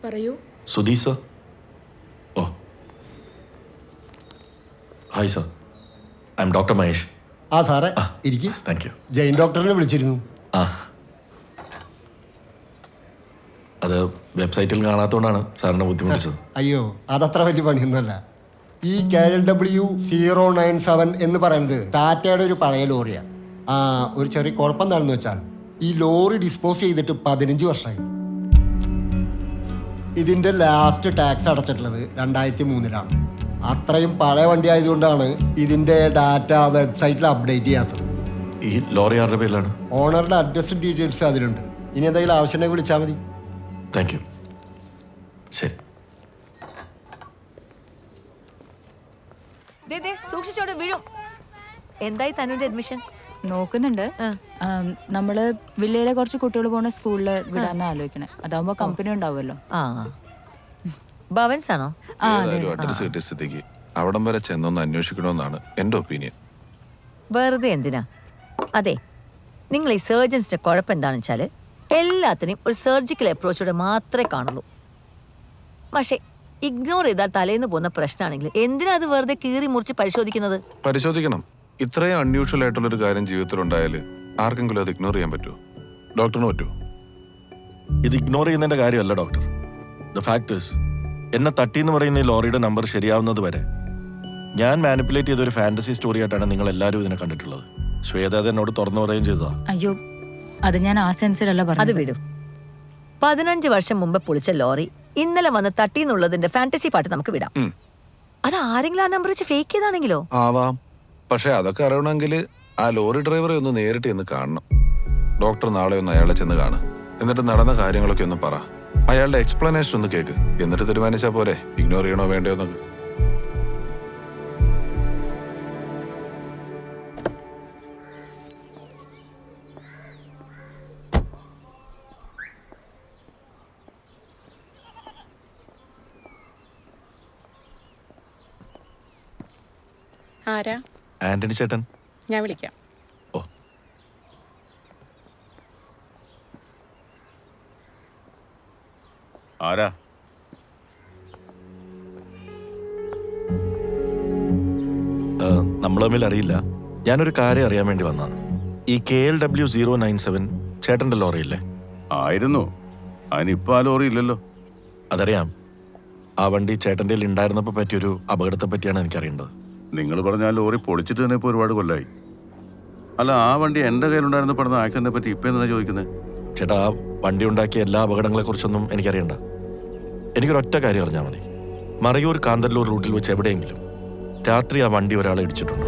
പറയൂ. Sudhi sir. Oh hi sir, I am doctor Mahesh. ആ സാറേ ഇരിക്കും. Thank you. ജെയിൻ ഡോക്ടറിനെ വിളിച്ചിരുന്നു. ആ, അത് വെബ്സൈറ്റിൽ കാണാത്തതുകൊണ്ടാണ് സാറിനെ ബുദ്ധിമുട്ടിച്ചത്. അയ്യോ, അതത്ര വലിയ പണിയൊന്നുമല്ല. ഈ KLW097 എന്ന് പറയുന്നത് ടാറ്റയുടെ ഒരു പഴയ ലോറിയാണ്. ഒരു ചെറിയ കുഴപ്പം എന്താണെന്ന് വെച്ചാൽ ഈ ലോറി ഡിസ്പോസ് ചെയ്തിട്ട് 15 വർഷമായി. ഇതിൻ്റെ ലാസ്റ്റ് ടാക്സ് അടച്ചിട്ടുള്ളത് 2003-ലാണ്. അത്രയും പഴയ വണ്ടി ആയതുകൊണ്ടാണ് ഇതിൻ്റെ ഡാറ്റ വെബ്സൈറ്റിൽ അപ്ഡേറ്റ് ചെയ്യാത്തത്. ഈ ലോറി ആരുടെ പേരിലാണ്? ഓണറുടെ അഡ്രസ്സും ഡീറ്റെയിൽസ് അതിലുണ്ട്. ഇനി എന്തെങ്കിലും ആവശ്യമുണ്ടെങ്കിൽ വിളിച്ചാൽ മതി. Thank you. ശരി. സൂക്ഷിച്ചോടെ വീഴും. എന്തായി തനുവിന്റെ അഡ്മിഷൻ? നോക്കുന്നുണ്ട്. നമ്മള് വില്ലയിലെ കുറച്ച് കുട്ടികൾ പോണ സ്കൂളില് വിടാന്ന് ആലോചിക്കണേ. അതാവുമ്പോ കമ്പനി ഉണ്ടാവുമല്ലോ. ഭവൻസ് ആണോ? അഡ്രസ് കിട്ടിയ സ്ഥിതിക്ക് അവിടം വരെ ചെന്നൊന്ന് അന്വേഷിക്കണമെന്നാണ് എൻ്റെ ഒപ്പീനിയൻ. വെറുതെ എന്തിനാ? അതെ, നിങ്ങൾ ഈ സർജൻസിന്റെ കുഴപ്പം എന്താണെന്ന് വെച്ചാൽ എല്ലാത്തിനെയും ഒരു സർജിക്കൽ അപ്രോച്ചോടെ മാത്രമേ കാണുള്ളൂ. പക്ഷേ ഇഗ്നോർ ചെയ്താൽ തലേന്ന് പോകുന്ന പ്രശ്നമാണെങ്കിൽ എന്തിനാ അത് വെറുതെ കീറി മുറിച്ച് പരിശോധിക്കണം. ഇത്രയും അൺയൂഷ്വൽ ആയിട്ടുള്ളൊരു കാര്യം ജീവിതത്തിലുണ്ടായാൽ ആർക്കെങ്കിലും അത് ഇഗ്നോർ ചെയ്യാൻ പറ്റുമോ? ഡോക്ടറിന് പറ്റുമോ? ഇത് ഇഗ്നോർ ചെയ്യുന്നതിന്റെ കാര്യമല്ല ഡോക്ടർ. ദ ഫാക്ട് ഈസ്, എന്നെ തട്ടിയെന്ന് പറയുന്ന ഈ ലോറിയുടെ നമ്പർ ശരിയാവുന്നത് വരെ ഞാൻ മാനിപ്പുലേറ്റ് ചെയ്ത ഒരു ഫാന്റസി സ്റ്റോറി ആയിട്ടാണ് നിങ്ങൾ എല്ലാവരും ഇതിനെ കണ്ടിട്ടുള്ളത്. ശ്വേത അത് എന്നോട് തുറന്നു പറയുകയും ചെയ്തതാ. അയ്യോ, അത് ഞാൻ ആ സെൻസിലല്ല പറഞ്ഞത്. അത് വിടും. 15 വർഷം മുമ്പ് പൊളിച്ച ലോറി ഇന്നലെ വന്ന് തട്ടിന്നുള്ളതിന്റെ ഫാന്റസി പാട്ട് നമുക്ക് വിടാം. അത് ആരെങ്കിലും ആ നമ്പർ വെച്ച് ഫേക്ക് ചെയ്താണെങ്കിലോ? ആവാം. പക്ഷെ അതൊക്കെ അറിയണമെങ്കിൽ ആ ലോറി ഡ്രൈവറെ ഒന്ന് നേരിട്ട് ഒന്ന് കാണണം. ഡോക്ടർ നാളെ ഒന്ന് അയാളെ ചെന്ന് കാണും. എന്നിട്ട് നടന്ന കാര്യങ്ങളൊക്കെ ഒന്ന് പറ. അയാളുടെ എക്സ്പ്ലനേഷൻ ഒന്ന് കേക്ക്. എന്നിട്ട് തീരുമാനിച്ചാൽ പോരെ ഇഗ്നോർ ചെയ്യണോ വേണ്ടയോ എന്നൊക്കെ. ആരാ? ആന്റണി ചേട്ടൻ. ഞാൻ വിളിക്കാം. ഓ, ആരാ? നമ്മൾ തമ്മിൽ അറിയില്ല. ഞാനൊരു കാര്യം അറിയാൻ വേണ്ടി വന്നതാണ്. ഈ KLW097 ചേട്ടന്റെ ലോറിയില്ലേ? ആയിരുന്നു. അതിനിപ്പോ ആ ലോറി ഇല്ലല്ലോ. അതറിയാം. ആ വണ്ടി ചേട്ടൻ്റെ ഉണ്ടായിരുന്നപ്പോൾ പറ്റിയൊരു അപകടത്തെ പറ്റിയാണ് എനിക്കറിയേണ്ടത്. നിങ്ങൾ പറഞ്ഞ ആ ലോറി പൊളിച്ചിട്ട് തന്നെ ഇപ്പോൾ ഒരുപാട് കൊല്ലായി. അല്ല, ആ വണ്ടി എൻ്റെ കയ്യിലുണ്ടായിരുന്ന പെടുന്ന ആക്സിഡന്റിനെ പറ്റി ഇപ്പം എന്താണ് ചോദിക്കുന്നത്? ചേട്ടാ, ആ വണ്ടി ഉണ്ടാക്കിയ എല്ലാ അപകടങ്ങളെക്കുറിച്ചൊന്നും എനിക്കറിയണ്ട. എനിക്കൊരൊറ്റ കാര്യം അറിഞ്ഞാൽ മതി. മറയൂർ കാന്തല്ലൂർ റൂട്ടിൽ വെച്ച് എവിടെയെങ്കിലും രാത്രി ആ വണ്ടി ഒരാളെ ഇടിച്ചിട്ടുണ്ടോ?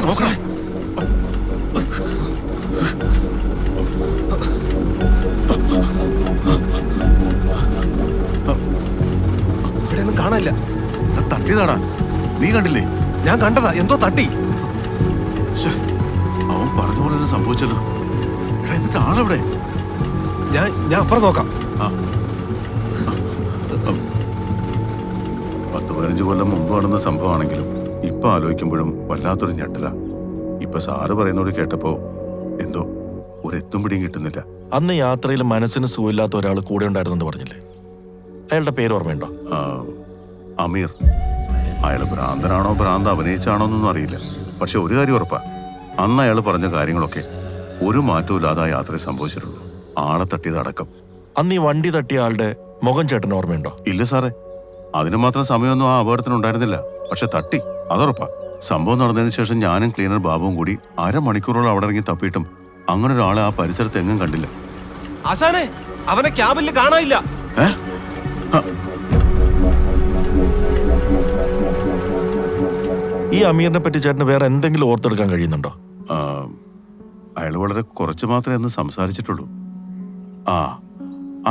നോക്കണേ. ഇവിടെയൊന്നും കാണാനില്ല. തട്ടിയതാടാ. നീ കണ്ടില്ലേ? ഞാൻ കണ്ടതാ. എന്തോ തട്ടി. അവൻ പറഞ്ഞ പോലെ തന്നെ സംഭവിച്ചല്ലോ. എന്നിട്ട് ആളെവിടെ? ഞാൻ അപ്പുറം നോക്കാം. 10-15 കൊല്ലം മുമ്പ് നടന്ന സംഭവമാണെങ്കിലും ഇപ്പൊ ആലോചിക്കുമ്പോഴും വല്ലാത്തൊരു ഞെട്ടല. ഇപ്പൊ സാറ് പറയുന്നോട് കേട്ടപ്പോ എന്തോ ഒരെത്തും പിടിയും കിട്ടുന്നില്ല. അന്ന് യാത്രയിൽ മനസ്സിന് സുഖമില്ലാത്ത ഒരാൾ കൂടെ ഉണ്ടായിരുന്നെന്ന് പറഞ്ഞില്ലേ? അയാളുടെ പേര് ഓർമ്മയുണ്ടോ? അമീർ. അയാൾ ഭ്രാന്തനാണോ ഭ്രാന്ത് അഭിനയിച്ചാണോ എന്നൊന്നും അറിയില്ല. പക്ഷെ ഒരു കാര്യം ഉറപ്പാ, അന്ന് അയാൾ പറഞ്ഞ കാര്യങ്ങളൊക്കെ ഒരു മാറ്റവും ഇല്ലാതെ ആ യാത്രയിൽ സംഭവിച്ചിട്ടുള്ളൂ. ആളെ തട്ടിയതടക്കം. അന്ന് ഈ വണ്ടി തട്ടിയ ആളുടെ മുഖം ചേട്ടന് ഓർമ്മയുണ്ടോ? ഇല്ല സാറേ, അതിന് മാത്രം സമയമൊന്നും ആ അപകടത്തിനുണ്ടായിരുന്നില്ല. പക്ഷെ തട്ടി, അതുറപ്പാ. സംഭവം നടന്നതിന് ശേഷം ഞാനും ക്ലീനർ ബാബുവും കൂടി അരമണിക്കൂറോളം അവിടെ ഇറങ്ങി തപ്പിയിട്ടും അങ്ങനെ ഒരാളെ ആ പരിസരത്ത് എങ്ങും കണ്ടില്ല. ആശാനെ, അവനെ ക്യാബിൽ കാണാനില്ല. ഈ അമീറിനെ പറ്റി ചേട്ടന് വേറെ എന്തെങ്കിലും ഓർത്തെടുക്കാൻ കഴിയുന്നുണ്ടോ? അയാൾ വളരെ കുറച്ച് മാത്രമേ അന്ന് സംസാരിച്ചിട്ടുള്ളൂ.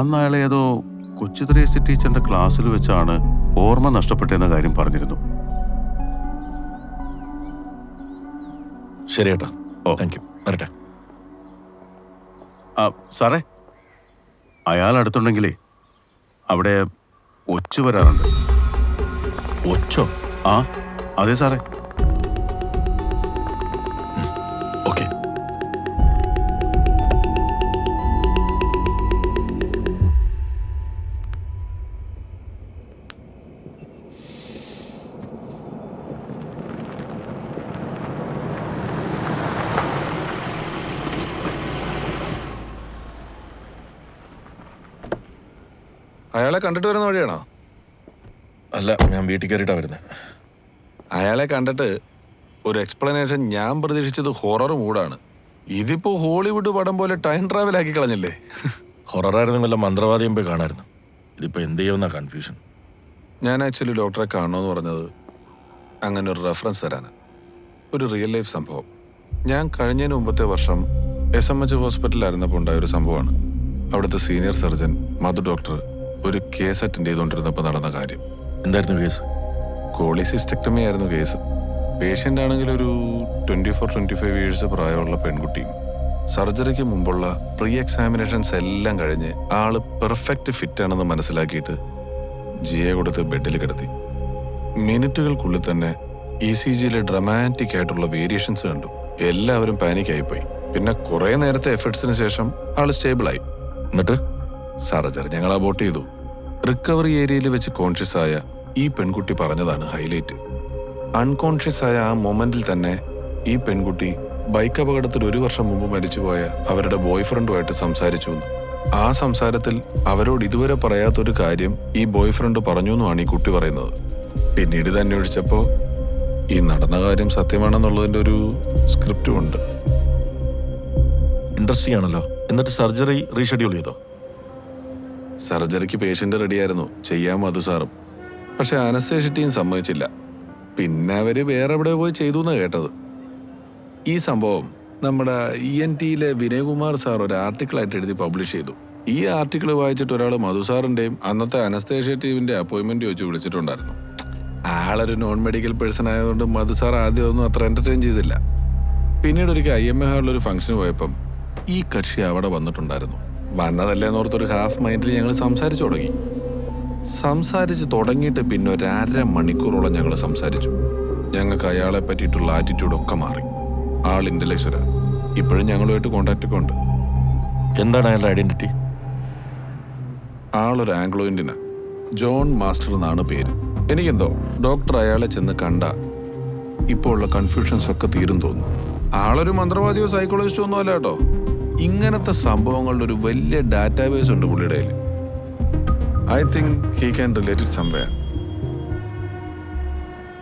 അന്ന് അയാൾ ഏതോ കൊച്ചു ത്രേസ്യ ടീച്ചറിന്റെ ക്ലാസ്സിൽ വെച്ചാണ് ഓർമ്മ നഷ്ടപ്പെട്ടെന്ന കാര്യം പറഞ്ഞിരുന്നു. ശരി ഏട്ടാ. Thank you. വരട്ടെ. സാറേ, അയാൾ അടുത്തുണ്ടെങ്കിലേ അവിടെ ഒച്ചു വരാറുണ്ട്. ഒച്ചോ? അതെ സാറേ. ഓക്കെ. അയാളെ കണ്ടിട്ട് വരുന്ന വഴിയാണോ? അല്ല, ഞാൻ വീട്ടിൽ കയറിയിട്ടാണ് വരുന്നത്. അയാളെ കണ്ടിട്ട് ഒരു എക്സ്പ്ലനേഷൻ ഞാൻ പ്രതീക്ഷിച്ചത് ഹൊറർ മൂഡാണ്. ഇതിപ്പോ ഹോളിവുഡ് പടം പോലെ ടൈം ട്രാവൽ ആക്കി കളഞ്ഞില്ലേ? ഹൊററായിരുന്നു വല്ല മന്ത്രവാദിയും പോയി കാണായിരുന്നു. ഇതിപ്പോൾ എന്ത് ചെയ്യുമെന്നാ കൺഫ്യൂഷൻ. ഞാൻ ആക്ച്വലി ഡോക്ടറെ കാണണമെന്ന് പറഞ്ഞത് അങ്ങനെ ഒരു റെഫറൻസ് തരാനാണ്. ഒരു റിയൽ ലൈഫ് സംഭവം. ഞാൻ കഴിഞ്ഞതിന് മുമ്പത്തെ വർഷം SMH ഹോസ്പിറ്റലിലായിരുന്നപ്പോൾ ഉണ്ടായൊരു സംഭവമാണ്. അവിടുത്തെ സീനിയർ സർജൻ മധു ഡോക്ടർ ഒരു കേസ് അറ്റൻഡ് ചെയ്തുകൊണ്ടിരുന്നപ്പോൾ നടന്ന കാര്യം. എന്തായിരുന്നു കേസ്? കോളിസിസ്റ്റക്ടമി ആയിരുന്നു കേസ്. പേഷ്യൻ്റ് ആണെങ്കിൽ ഒരു 24-25 ഇയേഴ്സ് പ്രായമുള്ള പെൺകുട്ടിയും. സർജറിക്ക് മുമ്പുള്ള പ്രീ എക്സാമിനേഷൻസ് എല്ലാം കഴിഞ്ഞ് ആള് പെർഫെക്റ്റ് ഫിറ്റ് ആണെന്ന് മനസ്സിലാക്കിയിട്ട് ജിയെ കൊടുത്ത് ബെഡിൽ കിടത്തി. മിനിറ്റുകൾക്കുള്ളിൽ തന്നെ ECGയിലെ ഡ്രമാറ്റിക് ആയിട്ടുള്ള വേരിയേഷൻസ് കണ്ടു. എല്ലാവരും പാനിക്കായിപ്പോയി. പിന്നെ കുറേ നേരത്തെ എഫേർട്സിന് ശേഷം ആള് സ്റ്റേബിളായി. എന്നിട്ട് സർജറി ഞങ്ങൾ അബോട്ട് ചെയ്തു. റിക്കവറി ഏരിയയിൽ വെച്ച് കോൺഷ്യസ് ആയ ഈ പെൺകുട്ടി പറഞ്ഞതാണ് ഹൈലൈറ്റ്. അൺകോൺഷ്യസ് ആയ ആ മൊമെന്റിൽ തന്നെ ഈ പെൺകുട്ടി ബൈക്ക് അപകടത്തിൽ 1 വർഷം മുമ്പ് മരിച്ചുപോയ അവരുടെ ബോയ് ഫ്രണ്ടുമായിട്ട് സംസാരിച്ചു. ആ സംസാരത്തിൽ അവരോട് ഇതുവരെ പറയാത്തൊരു കാര്യം ഈ ബോയ് ഫ്രണ്ട് പറഞ്ഞു എന്നാണ് ഈ കുട്ടി പറയുന്നത്. പിന്നീട് ഇത് അന്വേഷിച്ചപ്പോൾ ഈ നടന്ന കാര്യം സത്യമാണെന്നുള്ളതിൻ്റെ ഒരു സ്ക്രിപ്റ്റും ഉണ്ട്. ഇൻട്രസ്റ്റിംഗ് ആണല്ലോ. എന്നിട്ട് സർജറി റീഷെഡ്യൂൾ ചെയ്തോ? സർജറിക്ക് പേഷ്യൻ്റ് റെഡിയായിരുന്നു, ചെയ്യാൻ മധു സാറും. പക്ഷെ അനസ്തേഷ്യ ടീം സമ്മതിച്ചില്ല. പിന്നെ അവര് വേറെ എവിടെ പോയി ചെയ്തു എന്നാണ് കേട്ടത്. ഈ സംഭവം നമ്മുടെ ENTയിലെ വിനയകുമാർ സാർ ഒരു ആർട്ടിക്കിളായിട്ട് എഴുതി പബ്ലിഷ് ചെയ്തു. ഈ ആർട്ടിക്കിൾ വായിച്ചിട്ട് ഒരാൾ മധു സാറിൻ്റെയും അന്നത്തെ അനസ്തേഷ്യ ടീമിൻ്റെ അപ്പോയിൻമെൻറ്റ് ചോദിച്ച് വിളിച്ചിട്ടുണ്ടായിരുന്നു. ആളൊരു നോൺ മെഡിക്കൽ പേഴ്സൺ ആയതുകൊണ്ട് മധു സാർ ആദ്യം ഒന്നും അത്ര എൻ്റർടൈൻ ചെയ്തില്ല. പിന്നീട് ഒരിക്കൽ IMA ഹാളിലൊരു ഫംഗ്ഷന് പോയപ്പം ഈ കക്ഷി അവിടെ വന്നിട്ടുണ്ടായിരുന്നു. വന്നതല്ലേന്നോർത്തൊരു ഹാഫ് മൈൻഡിൽ ഞങ്ങൾ സംസാരിച്ചു തുടങ്ങി. സംസാരിച്ച് തുടങ്ങിയിട്ട് പിന്നെ ഒരു 1.5 മണിക്കൂറോളം ഞങ്ങൾ സംസാരിച്ചു. ഞങ്ങൾക്ക് അയാളെ പറ്റിയിട്ടുള്ള ആറ്റിറ്റ്യൂഡൊക്കെ മാറി. ആൾ ഇന്റലക്ച്വലാ. ഇപ്പോഴും ഞങ്ങളുമായിട്ട് കോണ്ടാക്റ്റൊക്കെ ഉണ്ട്. എന്താണ് അയാളുടെ ഐഡന്റിറ്റി? ആളൊരു ആംഗ്ലോ ഇന്ത്യനാ. ജോൺ മാസ്റ്റർ എന്നാണ് പേര്. എനിക്കെന്തോ ഡോക്ടർ അയാളെ ചെന്ന് കണ്ട ഇപ്പോൾ ഉള്ള കൺഫ്യൂഷൻസ് ഒക്കെ തീരും തോന്നുന്നു. ആളൊരു മന്ത്രവാദിയോ സൈക്കോളജിസ്റ്റോ ഒന്നും അല്ല കേട്ടോ. ഇങ്ങനത്തെ സംഭവങ്ങളുടെ ഒരു വലിയ ഡാറ്റാബേസ് ഉണ്ട് പുള്ളിയുടെ കയ്യിൽ. I think he can relate it somewhere.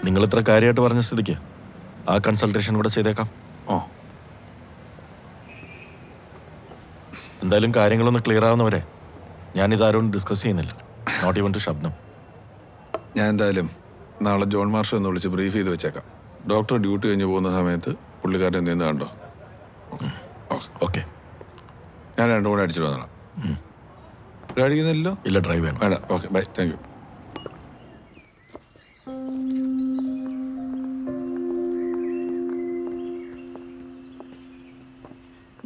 നിങ്ങൾ ഇത്ര കാര്യമായിട്ട് പറഞ്ഞ സ്ഥിതിക്ക് ആ കൺസൾട്ടേഷൻ കൂടെ ചെയ്തേക്കാം. ഓ, എന്തായാലും കാര്യങ്ങളൊന്ന് ക്ലിയർ ആവുന്നവരെ ഞാനിതാരോടും ഡിസ്കസ് ചെയ്യുന്നില്ല. Not even to Shabnam. ഞാൻ എന്തായാലും നാളെ ജോൺ മാർഷൽ ഒന്ന് വിളിച്ച് ബ്രീഫ് ചെയ്ത് വെച്ചേക്കാം. ഡോക്ടർ ഡ്യൂട്ടി കഴിഞ്ഞ് പോകുന്ന സമയത്ത് പുള്ളിക്കാരൻ എന്തെങ്കിലും കണ്ടോ? ഓക്കെ. ഞാൻ 2 കൂടെ അടിച്ചിട്ട് വന്നോളാം. കഴിക്കുന്നില്ലല്ലോ? ഇല്ല, ഡ്രൈവ് വേണം. വേണ്ട. Okay, bye. Thank you.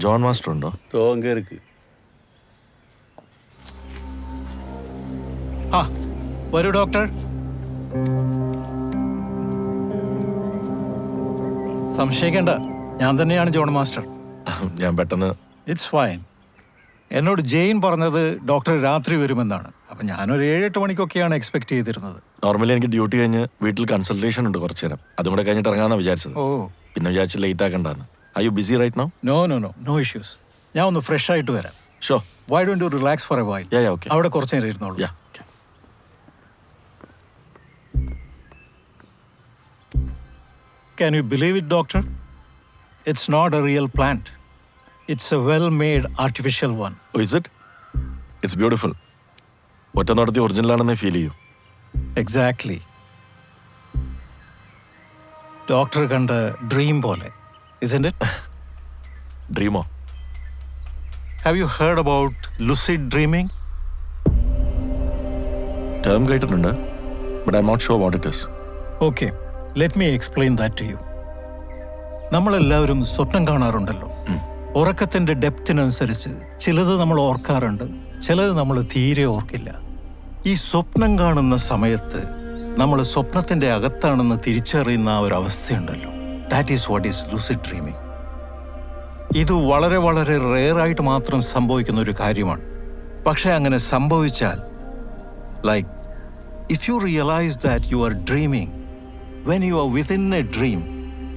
John master ഉണ്ടോ? ആ, വരൂ ഡോക്ടർ. സംശയിക്കേണ്ട, ഞാൻ തന്നെയാണ് ജോൺ മാസ്റ്റർ. ഞാൻ പെട്ടെന്ന് ഇറ്റ്സ് ഫൈൻ. എന്നോട് ജെയിൻ പറഞ്ഞത് ഡോക്ടർ രാത്രി വരുമെന്നാണ്. അപ്പം ഞാനൊരു 7-8 മണിക്കൊക്കെയാണ് എക്സ്പെക്ട് ചെയ്തിരുന്നത്. നോർമലി എനിക്ക് ഡ്യൂട്ടി കഴിഞ്ഞ് വീട്ടിൽ കൺസൾട്ടേഷൻ ഉണ്ട് കുറച്ചു നേരം. അതും കൂടെ കഴിഞ്ഞിട്ട് ഇറങ്ങാമെന്നാണ് വിചാരിച്ചത്. ഓ, പിന്നെ വിചാരിച്ച് ലേറ്റ് ആക്കണ്ടെന്ന്. I you busy right now? No issues. ഞാൻ ഒന്ന് ഫ്രഷ് ആയിട്ട് വരാം. ഷോ. Why don't you relax for a while? Okay. അവിടെ കുറച്ച് നേരം ഇരുന്നോളൂ. യാ. Can you believe it, doctor? It's not a real plant. It's a well-made artificial one. Oh, is it? It's beautiful. ഒറ്റ നടത്തി ഒറിജിനൽ ആണെന്നേ ഫീൽ ചെയ്യൂ. Exactly. ഡോക്ടർ കണ്ട dream പോലെ, isn't it? ഡ്രീമോ? Have you heard about lucid dreaming? Term കേട്ടിട്ടുണ്ട്, but I am not sure what it is. Okay, let me explain that to you. നമ്മളെല്ലാവരും സ്വപ്നം കാണാറുണ്ടല്ലോ. ഉറക്കത്തിന്റെ ഡെപ്തിനനുസരിച്ച് ചിലത് നമ്മൾ ഓർക്കാറുണ്ട്, ചിലത് നമ്മൾ തീരെ ഓർക്കില്ല. ഈ സ്വപ്നം കാണുന്ന സമയത്ത് നമ്മൾ സ്വപ്നത്തിന്റെ അകത്താണെന്ന് തിരിച്ചറിയുന്ന ആ ഒരു അവസ്ഥയുണ്ടല്ലോ, that is what is lucid dreaming. ഇത് വളരെ വളരെ റെയറായിട്ട് മാത്രം സംഭവിക്കുന്ന ഒരു കാര്യമാണ്. പക്ഷെ അങ്ങനെ സംഭവിച്ചാൽ, like if you realise that you are dreaming when you are within A dream,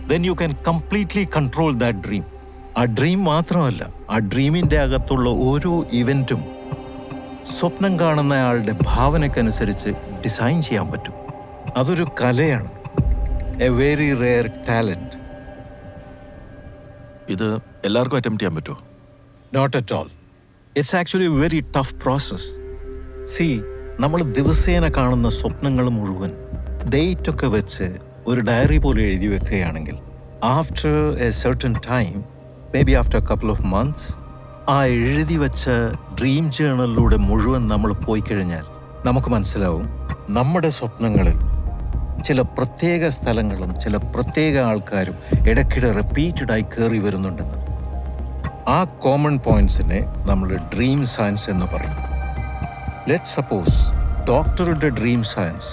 then you can completely control that dream. ആ ഡ്രീം മാത്രമല്ല, ആ ഡ്രീമിൻ്റെ അകത്തുള്ള ഓരോ ഇവൻറ്റും സ്വപ്നം കാണുന്നയാളുടെ ഭാവനയ്ക്കനുസരിച്ച് ഡിസൈൻ ചെയ്യാൻ പറ്റും. അതൊരു കലയാണ്, എ വെരി റെയർ ടാലൻറ്റ്. ഇത് എല്ലാവർക്കും അറ്റംപ്റ്റ് ചെയ്യാൻ പറ്റുമോ? Not at all. It's actually a very tough process. See, നമ്മൾ ദിവസേന കാണുന്ന സ്വപ്നങ്ങൾ മുഴുവൻ ഡേറ്റൊക്കെ വെച്ച് ഒരു ഡയറി പോലെ എഴുതി വെക്കുകയാണെങ്കിൽ, after A certain time, may be after A couple of months, ആ എഴുതി വെച്ച ഡ്രീം ജേണലിലൂടെ മുഴുവൻ നമ്മൾ പോയി കഴിഞ്ഞാൽ നമുക്ക് മനസ്സിലാവും നമ്മുടെ സ്വപ്നങ്ങളിൽ ചില പ്രത്യേക സ്ഥലങ്ങളും ചില പ്രത്യേക ആൾക്കാരും ഇടയ്ക്കിടെ റിപ്പീറ്റഡായി കയറി വരുന്നുണ്ടെന്ന്. ആ കോമൺ പോയിന്റ്സിനെ നമ്മൾ ഡ്രീം സയൻസ് എന്ന് പറയും. ലെറ്റ് സപ്പോസ് ഡോക്ടറുടെ ഡ്രീം സയൻസ്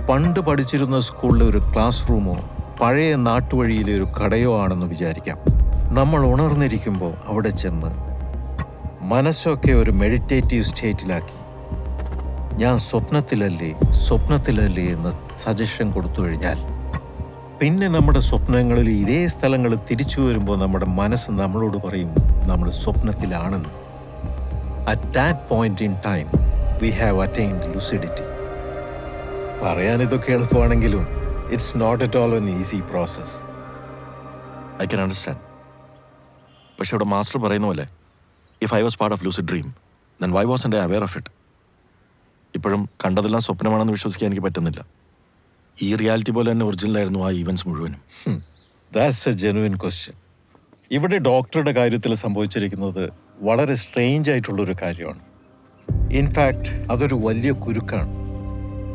പണ്ട് പഠിച്ചിരുന്ന സ്കൂളിലെ ഒരു ക്ലാസ് റൂമോ പഴയ നാട്ടുവഴിയിലെ ഒരു കടയോ ആണെന്ന് വിചാരിക്കാം. നമ്മൾ ഉണർന്നിരിക്കുമ്പോൾ അവിടെ ചെന്ന് മനസ്സൊക്കെ ഒരു മെഡിറ്റേറ്റീവ് സ്റ്റേറ്റിലാക്കി ഞാൻ സ്വപ്നത്തിലല്ലേ എന്ന് സജഷൻ കൊടുത്തു കഴിഞ്ഞാൽ, പിന്നെ നമ്മുടെ സ്വപ്നങ്ങളിൽ ഇതേ സ്ഥലങ്ങൾ തിരിച്ചു വരുമ്പോൾ നമ്മുടെ മനസ്സ് നമ്മളോട് പറയും നമ്മൾ സ്വപ്നത്തിലാണെന്ന്. At that point in time we have attained lucidity. പറയാൻ ഇതൊക്കെ എളുപ്പമാണെങ്കിലും it's not at all an easy process. I can understand. പക്ഷെ ഇവിടെ മാസ്റ്റർ പറയുന്ന പോലെ, if I was part of lucid dream, then why wasn't I aware of it? ഇപ്പോഴും കണ്ടതെല്ലാം സ്വപ്നമാണെന്ന് വിശ്വസിക്കാൻ എനിക്ക് പറ്റുന്നില്ല. ഈ റിയാലിറ്റി പോലെ തന്നെ ഒറിജിനലായിരുന്നു ആ ഈവൻസ് മുഴുവനും. That's A genuine question. ഇവിടെ ഡോക്ടറുടെ കാര്യത്തിൽ സംഭവിച്ചിരിക്കുന്നത് വളരെ സ്ട്രേഞ്ച് ആയിട്ടുള്ളൊരു കാര്യമാണ്. ഇൻഫാക്റ്റ് അതൊരു വലിയ കുരുക്കാണ്.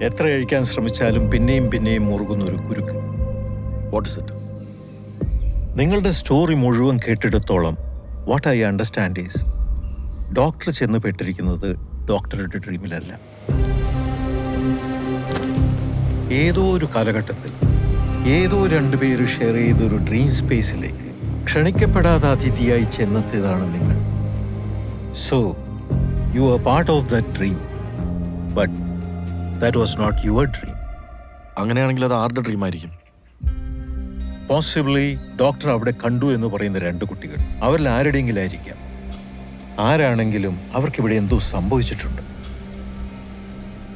എത്ര കഴിക്കാൻ ശ്രമിച്ചാലും പിന്നെയും മുറുകുന്ന ഒരു കുരുക്ക്. What is it? നിങ്ങളുടെ സ്റ്റോറി മുഴുവൻ കേട്ടിടത്തോളം what I understand is, doctor ചെന്ന് പെട്ടിരിക്കുന്നത് ഡോക്ടറുടെ ഡ്രീമിലല്ല. ഏതോ ഒരു കാലഘട്ടത്തിൽ ഏതോ രണ്ടുപേര് ഷെയർ ചെയ്തൊരു ഡ്രീം സ്പേസിലേക്ക് ക്ഷണിക്കപ്പെടാതെ അതിഥിയായി ചെന്നെത്തിയതാണ് നിങ്ങൾ. So you are part of that dream, but that was not your dream. അങ്ങനെയാണെങ്കിൽ അത് ആരുടെ ഡ്രീം ആയിരിക്കും? പോസിബിളി ഡോക്ടർ അവിടെ കണ്ടു എന്ന് പറയുന്ന രണ്ട് കുട്ടികൾ, അവരിൽ ആരുടെയെങ്കിലും ആയിരിക്കാം. ആരാണെങ്കിലും അവർക്കിവിടെ എന്തോ സംഭവിച്ചിട്ടുണ്ട്.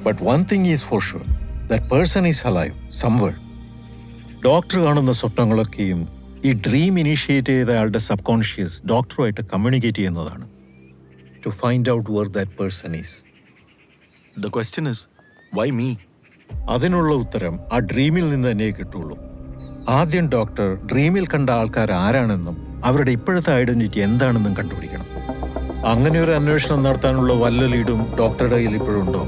But one thing is for sure, that person is alive somewhere. Doctor കാണുന്ന സ്വപ്നങ്ങളൊക്കെയും ഈ ഡ്രീം ഇനീഷ്യേറ്റ് ചെയ്ത ആളുടെ സബ് കോൺഷ്യസ് ഡോക്ടറുമായിട്ട് കമ്മ്യൂണിക്കേറ്റ് ചെയ്യുന്നതാണ്, to find out where that person is. The question is why me? അതിനുള്ള ഉത്തരം ആ ഡ്രീമിൽ നിന്ന് തന്നെ കിട്ടുള്ളൂ. ആദ്യം ഡോക്ടർ ഡ്രീമിൽ കണ്ട ആൾക്കാർ ആരാണെന്നും അവരുടെ ഇപ്പോഴത്തെ ഐഡന്റിറ്റി എന്താണെന്നും കണ്ടുപിടിക്കണം. അങ്ങനെ ഒരു അന്വേഷണം നടത്താനുള്ള വല്ല ലീഡും ഡോക്ടറുടെ കയ്യിൽ ഇപ്പോഴുണ്ടോ?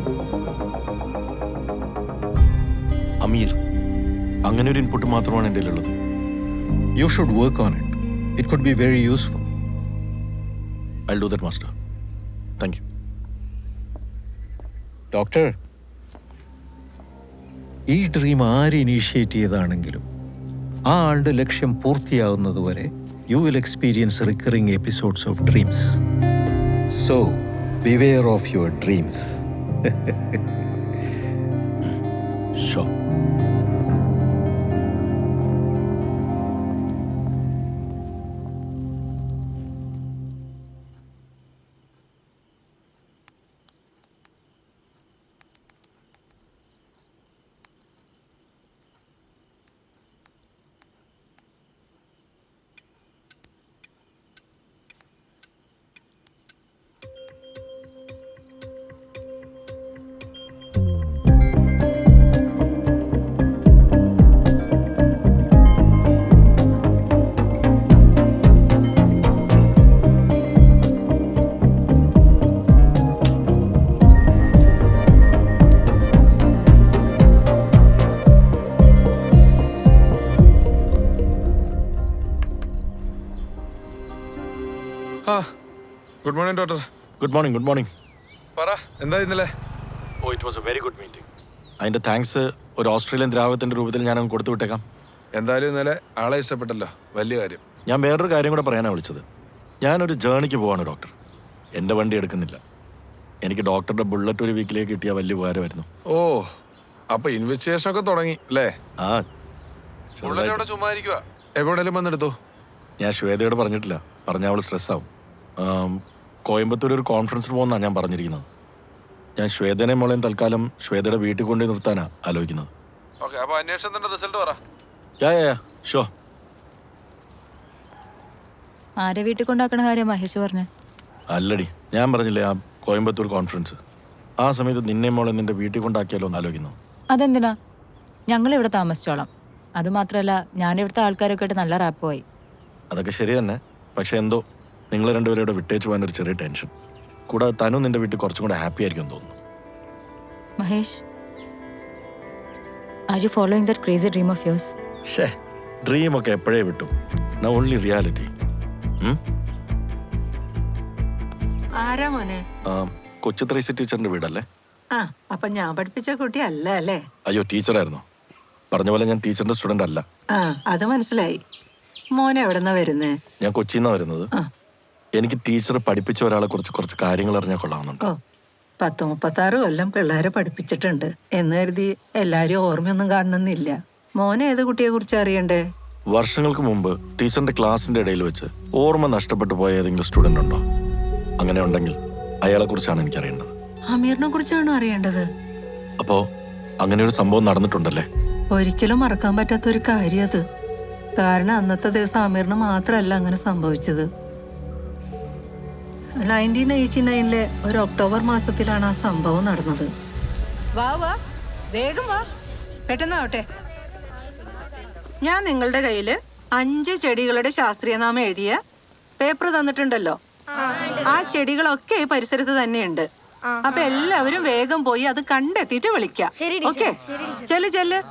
അമീർ, അങ്ങനെ ഒരു ഇൻപുട്ട് മാത്രമാണ് എൻ്റെ ഉള്ളത്. You should work on it. It could be very useful. I do that master. Thank you. Doctor, ഈ ഡ്രീം ആര് ഇനീഷ്യേറ്റ് ചെയ്താണെങ്കിലും ആ ആളുടെ ലക്ഷ്യം പൂർത്തിയാകുന്നതുവരെ you will experience recurring episodes of dreams. So beware of your dreams. ഷോ. Good morning doctor. Good morning. Good morning. പറ, എന്താ ഇന്നലെ? ഓ, it was a very good meeting. അതിൻ്റെ താങ്ക്സ് ഒരു ഓസ്ട്രേലിയൻ ദ്രാവകത്തിൻ്റെ രൂപത്തിൽ ഞാനങ്ങ് കൊടുത്തു വിട്ടേക്കാം. എന്തായാലും ഇന്നലെ ആളെ ഇഷ്ടപ്പെട്ടല്ലോ, വലിയ കാര്യം. ഞാൻ വേറൊരു കാര്യം കൂടെ പറയാനാണ് വിളിച്ചത്. ഞാനൊരു ജേണിക്ക് പോവാണ് ഡോക്ടർ. എൻ്റെ വണ്ടി എടുക്കുന്നില്ല. എനിക്ക് ഡോക്ടറുടെ ബുള്ളറ്റ് ഒരു വീക്കിലേക്ക് കിട്ടിയ വലിയ ഉപകാരമായിരുന്നു. ഓ, അപ്പൊ ഇൻവെസ്റ്റിഗേഷൻ ഒക്കെ തുടങ്ങി അല്ലേ? ആ, ബുള്ളറ്റ് ചുമ്മാ ഇരിക്കുക, എവിടെയെങ്കിലും വന്നെടുത്തോ. ഞാൻ ശ്വേതയോട് പറഞ്ഞിട്ടില്ല, പറഞ്ഞാൽ അവൾ സ്ട്രെസ്സാവും. കോയമ്പത്തൂർ ഒരു കോൺഫറൻസിന് പോകുന്നതാണ് ഞാൻ പറഞ്ഞിരിക്കുന്നത്. ഞാൻ ശ്വേതനെ മോളെയും തൽക്കാലം ശ്വേതയുടെ വീട്ടിൽ കൊണ്ടുപോയി നിർത്താനാണ് ആലോചിക്കുന്നത്. ഓക്കെ, അപ്പൊ അന്വേഷണത്തിന്റെ റിസൾട്ട് പറ. യാ ഷോ. ആരെ വീട്ടിൽ കൊണ്ടാക്കണ കാര്യം മഹേഷ് പറഞ്ഞേ? അല്ലടി, ഞാൻ പറഞ്ഞില്ലേ ആ കോയമ്പത്തൂർ കോൺഫറൻസ്, ആ സമയത്ത് നിന്നെ മോളെ നിന്റെ വീട്ടിൽ കൊണ്ടാക്കിയാലോ എന്ന് ആലോചിക്കുന്നു. അതെന്തിനാ? ഞങ്ങൾ ഇവിടെ താമസിച്ചോളാം. അത് മാത്രമല്ല, ഞാനിവിടുത്തെ ആൾക്കാരൊക്കെ ആയിട്ട് നല്ല റാപ്പുമായി. അതൊക്കെ ശരി തന്നെ, പക്ഷെ എന്തോ നിങ്ങൾ രണ്ടുപേരും ഇവിടെ വിട്ടേച്ച് പോകാനൊരു ചെറിയ ടെൻഷൻ. കൂടാതെ തനു നിന്റെ വീട്ടിൽ കുറച്ചും കൂടെ ഹാപ്പി ആയിരിക്കും തോന്നുന്നു. Mahesh, are you following that crazy dream of yours? ഷേ, ഡ്രീമൊക്കെ എപ്പോഴേ വിട്ടു. Now only reality. ആരാ മോനെ? കൊച്ചു ത്രൈസി ടീച്ചറിന്റെ വീടല്ലേ? ആ, അപ്പൊ ഞാൻ പഠിപ്പിച്ച കുട്ടി അല്ല അല്ലേ? അയ്യോ, ടീച്ചറായിരുന്നു. പറഞ്ഞ പോലെ ഞാൻ ടീച്ചറിന്റെ സ്റ്റുഡന്റ് അല്ല. ആ, അത് മനസ്സിലായി. മോനെ എവിടെന്നാ വരുന്നേ? ഞാൻ കൊച്ചിന്നാ വരുന്നത്. എനിക്ക് ടീച്ചർ പഠിപ്പിച്ച ഒരാളെ കുറിച്ച് കുറച്ച് കാര്യങ്ങൾ അറിഞ്ഞാൽ കൊള്ളാവുന്നുണ്ട്. ഓ, 10-36 കൊല്ലം പിള്ളേരെ പഠിപ്പിച്ചിട്ടുണ്ട് എന്ന് കരുതി എല്ലാരും ഓർമ്മയൊന്നും കാണണമെന്നില്ല. മോനെ ഏത് കുട്ടിയെ കുറിച്ച് അറിയണ്ടേ? വർഷങ്ങൾക്ക് മുമ്പ് ടീച്ചറിന്റെ ക്ലാസിന്റെ ഇടയിൽ വെച്ച് ഓർമ്മ നഷ്ടപ്പെട്ടു പോയ ഏതെങ്കിലും സ്റ്റുഡന്റ് ഉണ്ടോ? അങ്ങനെ ഉണ്ടെങ്കിൽ അയാളെ കുറിച്ചാണ് എനിക്ക് അറിയേണ്ടത്. അമീറിനെ കുറിച്ചാണോ അറിയേണ്ടത്? അപ്പോ അങ്ങനെ ഒരു സംഭവം നടന്നിട്ടുണ്ടല്ലേ? ഒരിക്കലും മറക്കാൻ പറ്റാത്ത ഒരു കാര്യം അത്. കാരണം അന്നത്തെ ദിവസം അമീറിന് മാത്രമല്ല അങ്ങനെ സംഭവിച്ചത്. 1989 ഒരു ഒക്ടോബർ മാസത്തിലാണ് ആ സംഭവം നടന്നത്. വാ വേഗം വാ, പെട്ടെന്നാവട്ടെ. ഞാൻ നിങ്ങളുടെ കയ്യില് 5 ചെടികളുടെ ശാസ്ത്രീയ നാമം എഴുതിയ പേപ്പർ തന്നിട്ടുണ്ടല്ലോ. ആ ചെടികളൊക്കെ ഈ പരിസരത്ത് തന്നെയുണ്ട്. അപ്പൊ എല്ലാവരും വേഗം പോയി അത് കണ്ടെത്തിയിട്ട് വിളിക്കാം. ഓക്കെ, ചെല്ല്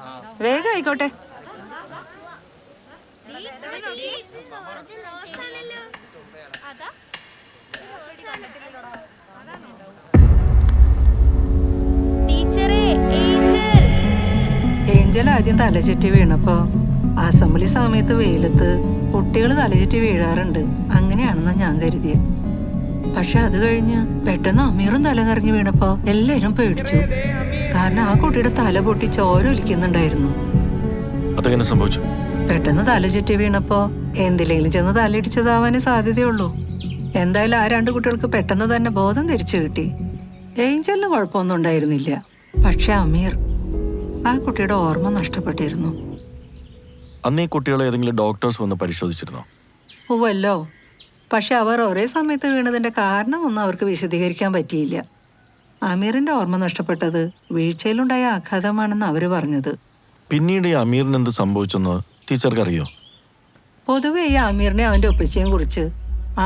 വേഗം ആയിക്കോട്ടെ. ഏഞ്ചൽ ആദ്യം തലചുറ്റി വീണപ്പോ അസംബ്ലി സമയത്ത് വെയിലത്ത് കുട്ടികൾ തലചുറ്റി വീഴാറുണ്ട്, അങ്ങനെയാണെന്നാ ഞാൻ കരുതിയത്. പക്ഷെ അത് കഴിഞ്ഞ് പെട്ടെന്ന് അമീറും തല കറങ്ങി വീണപ്പോ എല്ലാരും പേടിച്ചു. കാരണം ആ കുട്ടിയുടെ തല പൊട്ടി ചോര ഒലിക്കുന്നുണ്ടായിരുന്നു. അതെങ്ങനെ സംഭവിച്ചു? പെട്ടെന്ന് തല ചുറ്റി വീണപ്പോ എന്തിലെങ്കിലും ചെന്ന് തലയിടിച്ചതാവാനേ സാധ്യതയുള്ളൂ. എന്തായാലും ആ 2 കുട്ടികൾക്ക് പെട്ടെന്ന് തന്നെ ബോധം തിരിച്ചു കിട്ടി. ഏഞ്ചലിന് കുഴപ്പമൊന്നും ഉണ്ടായിരുന്നില്ല. പക്ഷെ അമീർ, ആ കുട്ടിയുടെ ഓർമ്മ നഷ്ടപ്പെട്ടിരുന്നു. അന്ന് ഈ കുട്ടികളെ ഏതെങ്കിലും ഡോക്ടേഴ്സ് വന്ന് പരിശോധിച്ചിരുന്നോ? ഓവല്ലോ, പക്ഷെ അവർ ഒരേ സമയത്ത് വീണതിന്റെ കാരണമൊന്നും അവർക്ക് വിശദീകരിക്കാൻ പറ്റിയില്ല. അമീറിന്റെ ഓർമ്മ നഷ്ടപ്പെട്ടത് വീഴ്ചയിലുണ്ടായ ആഘാതമാണെന്ന് അവര് പറഞ്ഞത്. പിന്നീട് ഈ അമീറിന് എന്ത് സംഭവിച്ചെന്ന് ടീച്ചർക്ക് അറിയോ? പൊതുവെ ഈ അമീറിനെ അവന്റെ ഒപ്പിച്ചയും കുറിച്ച്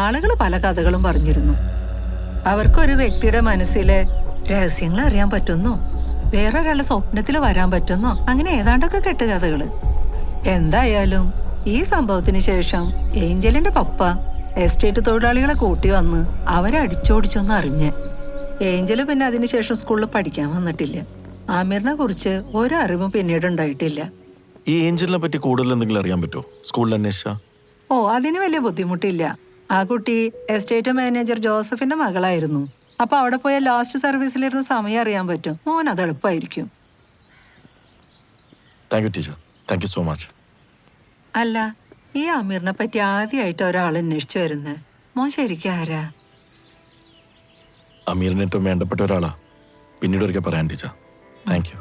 ആളുകൾ പല കഥകളും പറഞ്ഞിരുന്നു. അവർക്കൊരു വ്യക്തിയുടെ മനസ്സിലെ രഹസ്യങ്ങൾ അറിയാൻ പറ്റുന്നോ, വേറൊരാളുടെ സ്വപ്നത്തിൽ വരാൻ പറ്റുന്നോ, അങ്ങനെ ഏതാണ്ടൊക്കെ കെട്ടുകഥകള്. എന്തായാലും ഈ സംഭവത്തിന് ശേഷം ഏഞ്ചലിന്റെ പപ്പ എസ്റ്റേറ്റ് തൊഴിലാളികളെ കൂട്ടി വന്ന് അവരെ അടിച്ചോടിച്ചൊന്ന് അറിഞ്ഞ്. ഏഞ്ചല് പിന്നെ അതിനുശേഷം സ്കൂളിൽ പഠിക്കാൻ വന്നിട്ടില്ല. ആമിറിനെ കുറിച്ച് ഒരറിവും പിന്നീട് ഉണ്ടായിട്ടില്ല. ഈ ഏഞ്ചലിനെ പറ്റി കൂടുതൽ എന്തെങ്കിലും അറിയാൻ പറ്റുമോ സ്കൂളിൽ അന്വേഷിച്ചാ? ഓ, അതിന് വലിയ ബുദ്ധിമുട്ടില്ല. ആ കുട്ടി എസ്റ്റേറ്റ് മാനേജർ ജോസഫിന്റെ മകളായിരുന്നു. അപ്പൊ അവിടെ പോയ ലാസ്റ്റ് സർവീസിലിരുന്ന സമയം അറിയാൻ പറ്റും. മോൻ അത് എളുപ്പമായിരിക്കും. Thank you teacher, thank you so much. അല്ല, ഈ അമീറിനെ പറ്റി ആദ്യമായിട്ട് ഒരാൾ അന്വേഷിച്ചു വരുന്നത്. മോൻ ശരിക്കും ആരാ? അമീറിന് ഏറ്റവും വേണ്ടപ്പെട്ട ഒരാളാ. പിന്നീട് ഒരിക്കൽ പറയാൻ ടീച്ചർ. Thank you.